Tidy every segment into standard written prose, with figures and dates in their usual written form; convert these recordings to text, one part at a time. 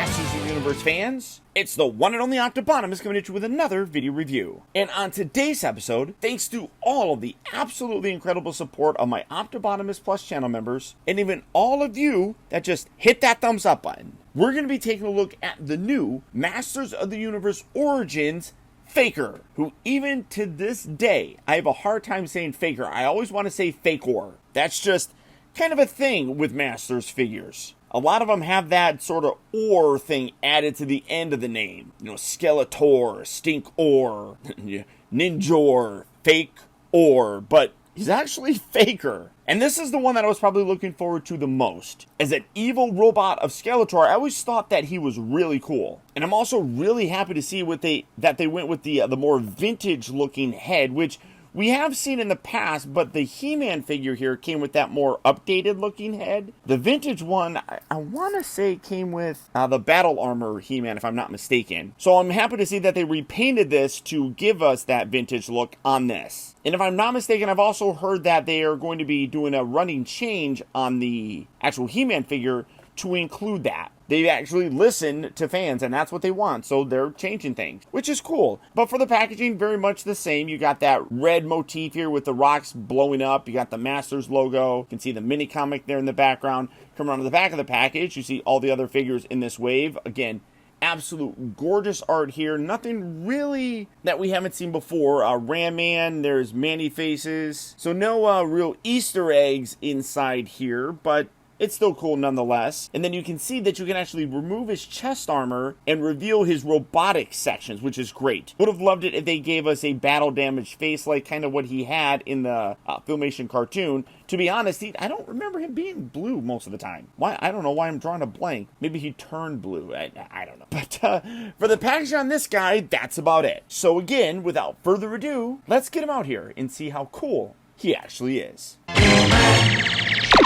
Masters of the Universe fans, it's the one and only Optibotimus coming at you with another video review. And on today's episode, thanks to all of the absolutely incredible support of my Optibotimus Plus channel members, and even all of you that just hit that thumbs up button, we're going to be taking a look at the new Masters of the Universe Origins FAKER, who even to this day, I have a hard time saying FAKER. I always want to say FAKER. That's just kind of a thing with Masters figures. A lot of them have that sort of or thing added to the end of the name. You know, Skeletor, Stinkor, Ninjor, Fake Or, but he's actually FAKER. And this is the one that I was probably looking forward to the most. As an evil robot of Skeletor, I always thought that he was really cool. And I'm also really happy to see that they went with the more vintage looking head, which we have seen in the past, but the He-Man figure here came with that more updated looking head. The vintage one, I want to say came with the battle armor He-Man, if I'm not mistaken. So I'm happy to see that they repainted this to give us that vintage look on this. And if I'm not mistaken, I've also heard that they are going to be doing a running change on the actual He-Man figure to include that. They actually listen to fans, and that's what they want, so they're changing things, which is cool. But for the packaging, very much the same. You got that red motif here with the rocks blowing up. You got the Masters logo. You can see the mini comic there in the background. Come around to the back of the package, you see all the other figures in this wave. Again, absolute gorgeous art here. Nothing really that we haven't seen before. Ram Man, there's Manny faces. So no real Easter eggs inside here, but it's still cool nonetheless. And then you can see that you can actually remove his chest armor and reveal his robotic sections, which is great. Would have loved it if they gave us a battle damaged face like kind of what he had in the Filmation cartoon. To be honest, I don't remember him being blue most of the time. Why? I don't know why I'm drawing a blank. Maybe he turned blue. I don't know. But for the package on this guy, that's about it. So again, without further ado, let's get him out here and see how cool he actually is.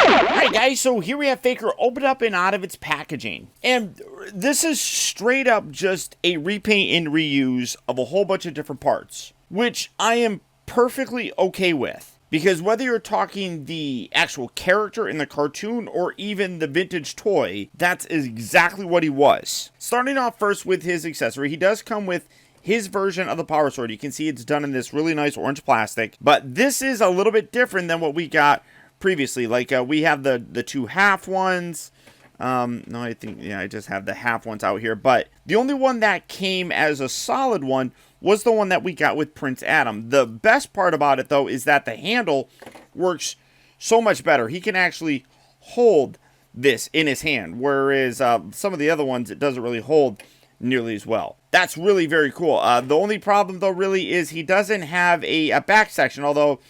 Alright guys, so here we have FAKER opened up and out of its packaging. And this is straight up just a repaint and reuse of a whole bunch of different parts, which I am perfectly okay with. Because whether you're talking the actual character in the cartoon or even the vintage toy, that's exactly what he was. Starting off first with his accessory, he does come with his version of the Power Sword. You can see it's done in this really nice orange plastic, but this is a little bit different than what we got previously. Like we have the two half ones. No, I think, yeah, I just have the half ones out here, but the only one that came as a solid one was the one that we got with Prince Adam. The best part about it though is that the handle works so much better. He can actually hold this in his hand, whereas some of the other ones it doesn't really hold nearly as well. That's really very cool. The only problem though really is he doesn't have a back section, although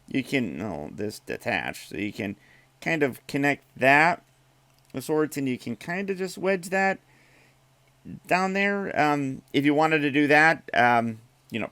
you can, this detached, so you can kind of connect that of sorts, and you can kind of just wedge that down there if you wanted to do that,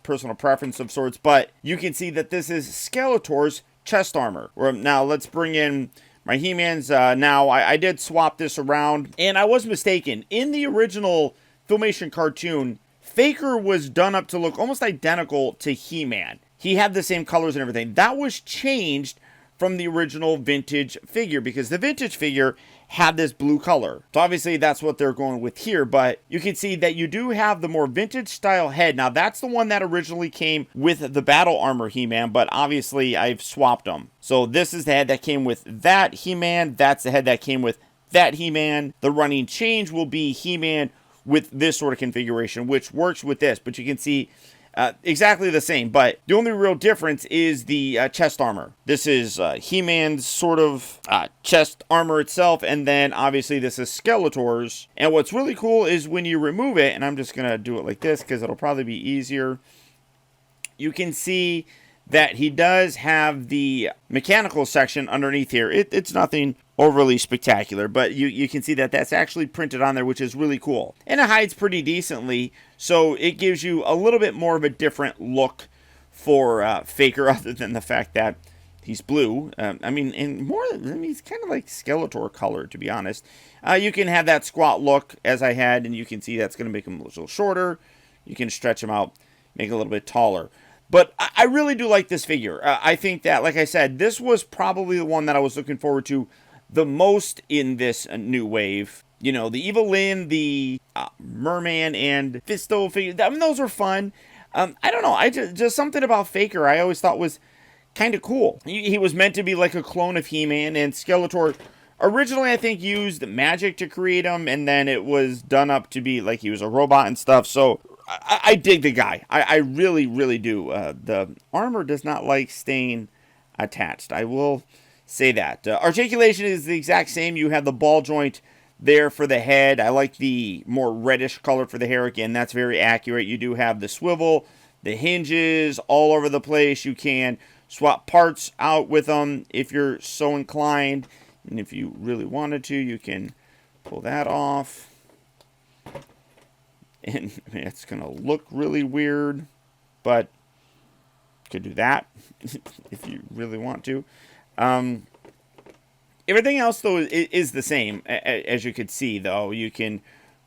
personal preference of sorts. But you can see that this is Skeletor's chest armor. Now let's bring in my He-Mans. Now I did swap this around, and I was mistaken. In the original Filmation cartoon, FAKER was done up to look almost identical to He-Man. He had the same colors and everything. That was changed from the original vintage figure because the vintage figure had this blue color. So obviously that's what they're going with here, but you can see that you do have the more vintage style head. Now that's the one that originally came with the battle armor He-Man, but obviously I've swapped them. So this is the head that came with that He-Man. That's the head that came with that He-Man. The running change will be He-Man with this sort of configuration, which works with this, but you can see exactly the same, but the only real difference is the chest armor. This is He-Man's sort of chest armor itself, and then obviously this is Skeletor's. And what's really cool is when you remove it, and I'm just going to do it like this because it'll probably be easier, you can see that he does have the mechanical section underneath here. It's nothing overly spectacular, but you can see that that's actually printed on there, which is really cool. And it hides pretty decently, so it gives you a little bit more of a different look for FAKER, other than the fact that he's blue. He's kind of like Skeletor color, to be honest. You can have that squat look, as I had, and you can see that's going to make him a little shorter. You can stretch him out, make it a little bit taller. But I really do like this figure. I think that, like I said, this was probably the one that I was looking forward to the most in this new wave. You know, the Evil Lyn, the Merman, and Fisto figures. I mean, those were fun. I don't know. I just something about Faker I always thought was kind of cool. He was meant to be like a clone of He-Man, and Skeletor originally, I think, used magic to create him, and then it was done up to be like he was a robot and stuff. So I dig the guy. I really, really do. The armor does not like staying attached. I will say that. Articulation is the exact same. You have the ball joint there for the head. I like the more reddish color for the hair. Again, that's very accurate. You do have the swivel, the hinges all over the place. You can swap parts out with them if you're so inclined. And if you really wanted to, you can pull that off. And it's going to look really weird, but you could do that if you really want to. Everything else, though, is the same. As you could see, though, you can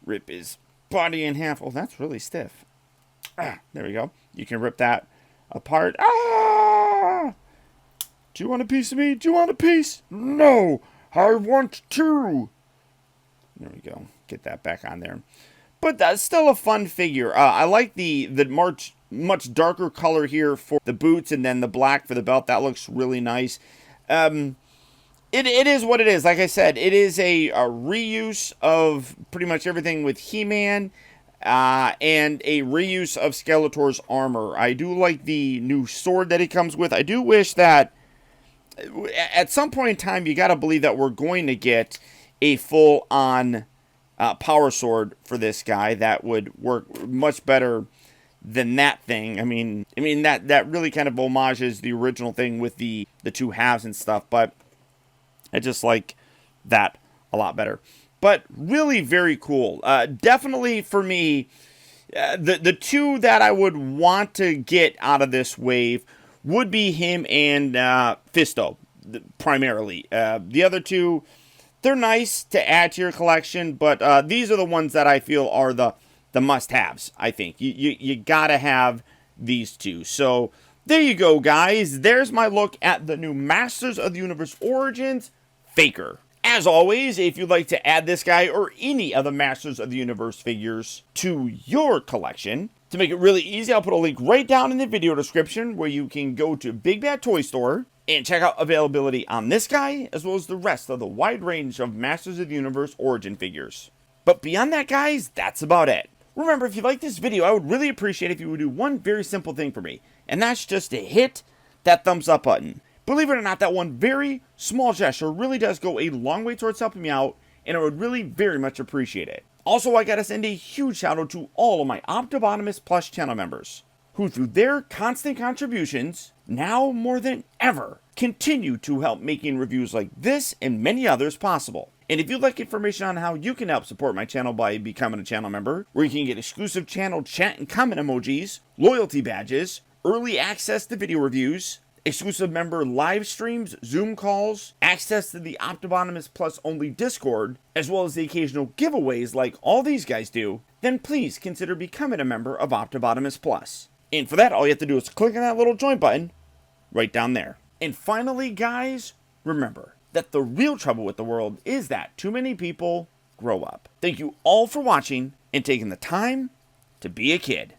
rip his body in half. Oh, that's really stiff. There we go. You can rip that apart. Ah! Do you want a piece of me? Do you want a piece? No, I want two. There we go. Get that back on there. But that's still a fun figure. I like the much darker color here for the boots, and then the black for the belt. That looks really nice. It is what it is. Like I said, it is a reuse of pretty much everything with He-Man, and a reuse of Skeletor's armor. I do like the new sword that he comes with. I do wish that at some point in time, you got to believe that we're going to get a full-on power sword for this guy that would work much better than that thing. I mean that really kind of homages the original thing with the two halves and stuff, but I just like that a lot better. But really very cool. Definitely for me, the two that I would want to get out of this wave would be him and Fisto, primarily. The other two, they're nice to add to your collection, but these are the ones that I feel are the must-haves, I think. You gotta have these two. So there you go, guys. There's my look at the new Masters of the Universe Origins Faker. As always, if you'd like to add this guy or any of the Masters of the Universe figures to your collection, to make it really easy, I'll put a link right down in the video description where you can go to Big Bad Toy Store and check out availability on this guy, as well as the rest of the wide range of Masters of the Universe Origin figures. But beyond that, guys, that's about it. Remember, if you like this video, I would really appreciate if you would do one very simple thing for me, and that's just to hit that thumbs up button. Believe it or not, that one very small gesture really does go a long way towards helping me out, and I would really very much appreciate it. Also, I gotta send a huge shout out to all of my Optibotimus Plus channel members, who through their constant contributions, now more than ever, continue to help making reviews like this and many others possible. And if you'd like information on how you can help support my channel by becoming a channel member, where you can get exclusive channel chat and comment emojis, loyalty badges, early access to video reviews, exclusive member live streams, Zoom calls, access to the Optibotimus Plus only Discord, as well as the occasional giveaways like all these guys do, then please consider becoming a member of Optibotimus Plus. And for that, all you have to do is click on that little join button right down there. And finally, guys, remember that the real trouble with the world is that too many people grow up. Thank you all for watching and taking the time to be a kid.